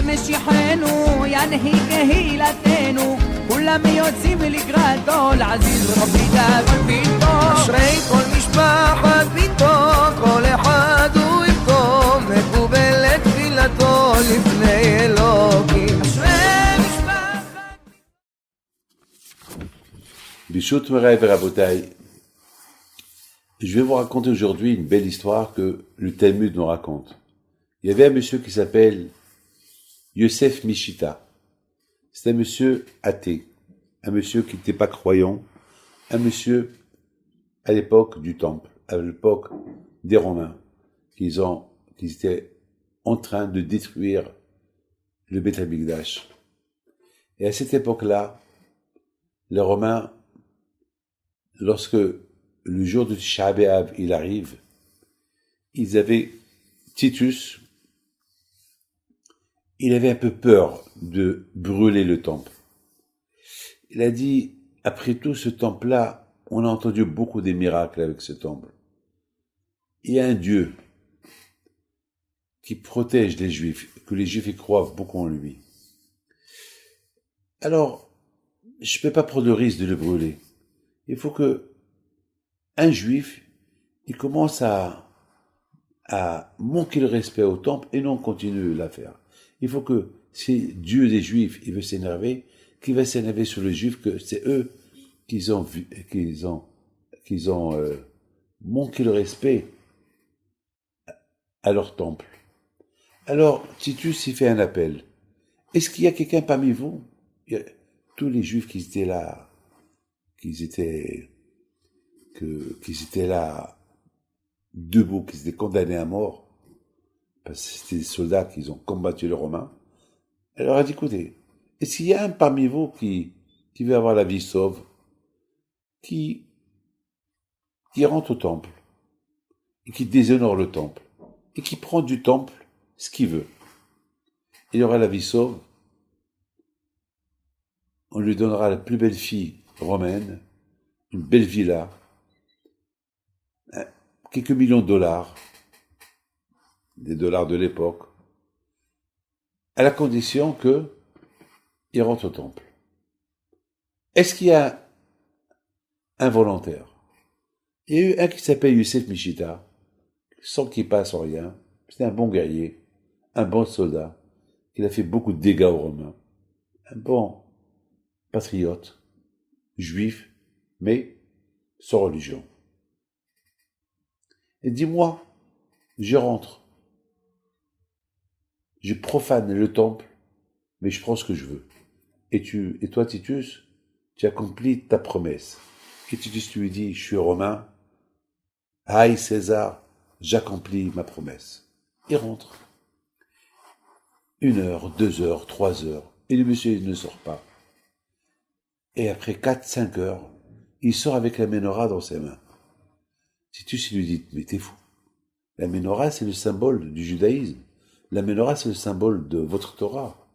משיחנו ינהי קהילתנו כולם יוצאים לקראתו לעזיז רבי דאגון ביתו אשרי כל משפחת ביתו כל אחד הוא יבכו מקובלת תפילתו לפני אלוקים אשרי משפחת Bishut Morai Verabotai, je vais vous raconter aujourd'hui une belle histoire que le Talmud nous raconte. Il y avait un monsieur qui s'appelle Yosef Mishita. C'est un monsieur athée, un monsieur qui n'était pas croyant, un monsieur à l'époque du Temple, à l'époque des Romains, qui étaient en train de détruire le Beth Amikdash. Et à cette époque-là, les Romains, lorsque le jour de Tisha B'Av il arrive, ils avaient Titus, il avait un peu peur de brûler le temple. Il a dit, après tout ce temple-là, on a entendu beaucoup de miracles avec ce temple. Il y a un Dieu qui protège les Juifs, que les Juifs y croient beaucoup en lui. Alors, je ne peux pas prendre le risque de le brûler. Il faut que un Juif, il commence à manquer le respect au temple et non continue l'affaire. Il faut que si Dieu des Juifs, il veut s'énerver, qu'il va s'énerver sur les Juifs, que c'est eux qu'ils ont manqué le respect à leur temple. Alors, Titus, il fait un appel. Est-ce qu'il y a quelqu'un parmi vous? Tous les Juifs qui étaient là, qui étaient là, debout, qui étaient condamnés à mort, parce que c'était des soldats qui ont combattu les Romains. Elle leur a dit, écoutez, est-ce qu'il y a un parmi vous qui veut avoir la vie sauve, qui rentre au temple, et qui déshonore le temple, et qui prend du temple ce qu'il veut. Il aura la vie sauve, on lui donnera la plus belle fille romaine, une belle villa, quelques millions de dollars, des dollars de l'époque, à la condition qu'il rentre au temple. Est-ce qu'il y a un volontaire? Il y a eu un qui s'appelle Yosef Mishita, sans qu'il passe en rien. C'était un bon guerrier, un bon soldat, qui a fait beaucoup de dégâts aux Romains, un bon patriote, juif, mais sans religion. Et dis-moi, je rentre. Je profane le temple, mais je prends ce que je veux. Et toi, Titus, tu accomplis ta promesse. Et Titus lui dit, je suis romain. Aïe, César, j'accomplis ma promesse. Il rentre. 1 heure, 2 heures, 3 heures. Et le monsieur, il ne sort pas. Et après 4-5 heures, il sort avec la menorah dans ses mains. Titus, il lui dit, mais t'es fou. La menorah, c'est le symbole du judaïsme. La menorah, c'est le symbole de votre Torah.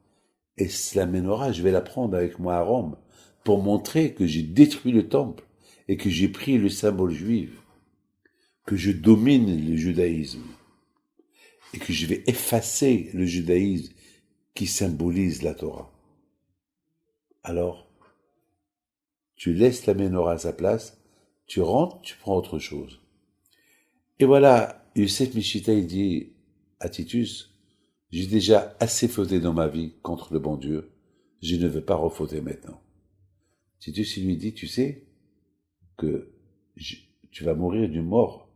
Et la menorah, je vais la prendre avec moi à Rome pour montrer que j'ai détruit le temple et que j'ai pris le symbole juif, que je domine le judaïsme et que je vais effacer le judaïsme qui symbolise la Torah. Alors, tu laisses la menorah à sa place, tu rentres, tu prends autre chose. Et voilà, Yosef Mishita, il dit à Titus, j'ai déjà assez fauté dans ma vie contre le bon Dieu, je ne veux pas refauter maintenant. Titus, il lui dit, tu sais que tu vas mourir d'une mort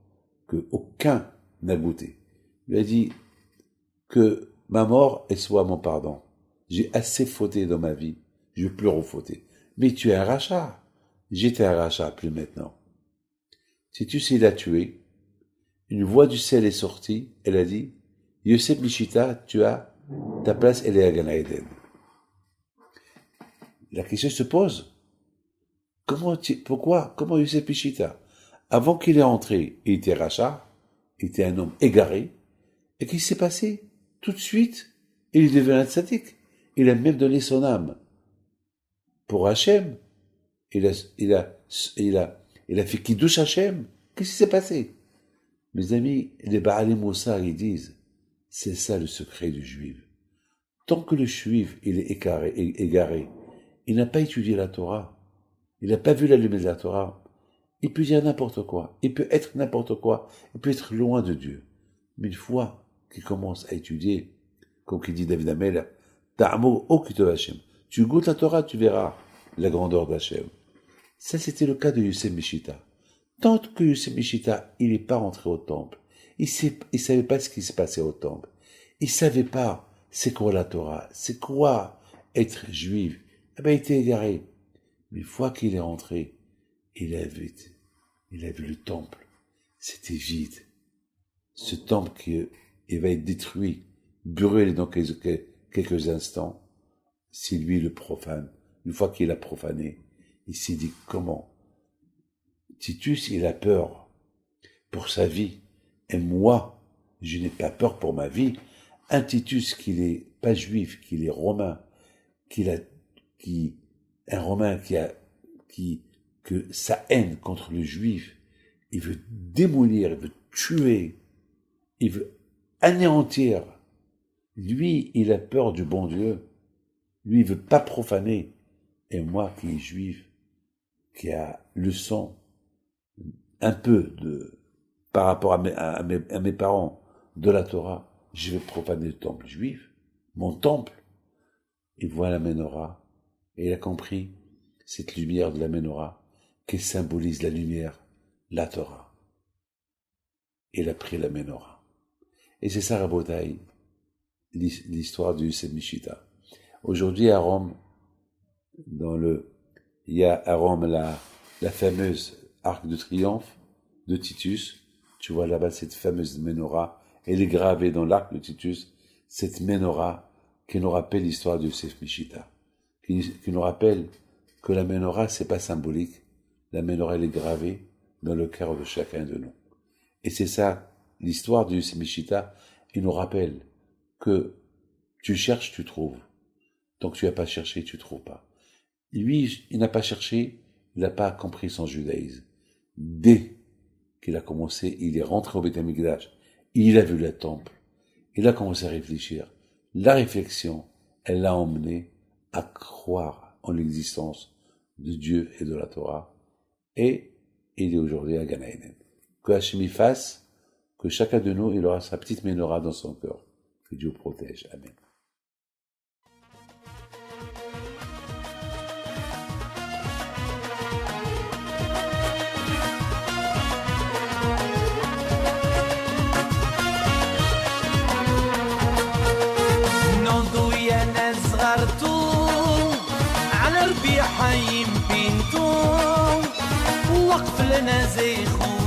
que aucun n'a goûté. Il lui a dit que ma mort est soit mon pardon. J'ai assez fauté dans ma vie, je ne veux plus refauter. Mais tu es un rachat. J'étais un rachat, plus maintenant. Titus, il a tué. Une voix du ciel est sortie, elle a dit, Yosef Mishita, tu as ta place, elle est à Gan Eden. La question se pose, comment Yosef Mishita, avant qu'il est entré, il était rachat, il était un homme égaré, et qu'est-ce qui s'est passé? Tout de suite, il est devenu un tzaddik. Il a même donné son âme. Pour Hachem, il a fait Kiddush Hachem. Qu'est-ce qui s'est passé? Mes amis, les Baalei Moussar, ils disent, c'est ça le secret du juif. Tant que le juif, il est égaré, il n'a pas étudié la Torah, il n'a pas vu la lumière de la Torah, il peut dire n'importe quoi, il peut être n'importe quoi, il peut être loin de Dieu. Mais une fois qu'il commence à étudier, comme qu'il dit David Amelech, Ta'amur okito Hashem, tu goûtes la Torah, tu verras la grandeur d'Hachem. Ça, c'était le cas de Yosef Mishita. Tant que Yosef Mishita, il n'est pas rentré au temple, il savait pas ce qui se passait au temple, il savait pas c'est quoi la Torah, c'est quoi être juif, eh ben, il était égaré. Mais une fois qu'il est rentré, il a vu le temple, c'était vide. Ce temple qui va être détruit, brûlé dans quelques instants, c'est lui le profane. Une fois qu'il a profané, il s'est dit comment? Titus, il a peur pour sa vie. Et moi, je n'ai pas peur pour ma vie. Un Titus qui n'est pas juif, qui est romain, un romain que sa haine contre le juif, il veut démolir, il veut tuer, il veut anéantir. Lui, il a peur du bon Dieu. Lui, il veut pas profaner. Et moi, qui est juif, qui a le sang, un peu par rapport à mes parents, de la Torah, je vais profaner le temple juif, mon temple. Il voit la menorah, et il a compris cette lumière de la menorah, qui symbolise la lumière, la Torah. Il a pris la menorah. Et c'est ça, Rabotai, l'histoire du Yosef Mishita. Aujourd'hui, à Rome, il y a à Rome la fameuse arc de triomphe de Titus. Tu vois là-bas cette fameuse menorah. Elle est gravée dans l'arc de Titus, cette menorah qui nous rappelle l'histoire de Yosef Mishita, qui nous rappelle que la menorah, c'est pas symbolique. La menorah, elle est gravée dans le cœur de chacun de nous. Et c'est ça, l'histoire de Yosef Mishita, il nous rappelle que tu cherches, tu trouves. Tant que tu n'as pas cherché, tu ne trouves pas. Lui, il n'a pas cherché, il n'a pas compris son judaïsme. Dès qu'il a commencé, il est rentré au Beth Amikdash, il a vu le temple, il a commencé à réfléchir. La réflexion, elle l'a emmené à croire en l'existence de Dieu et de la Torah. Et il est aujourd'hui à Gan Eden. Que Hachem y fasse, que chacun de nous, il aura sa petite menorah dans son cœur. Que Dieu protège. Amen. على ربيع حيم بنتو وقف لنا زي خو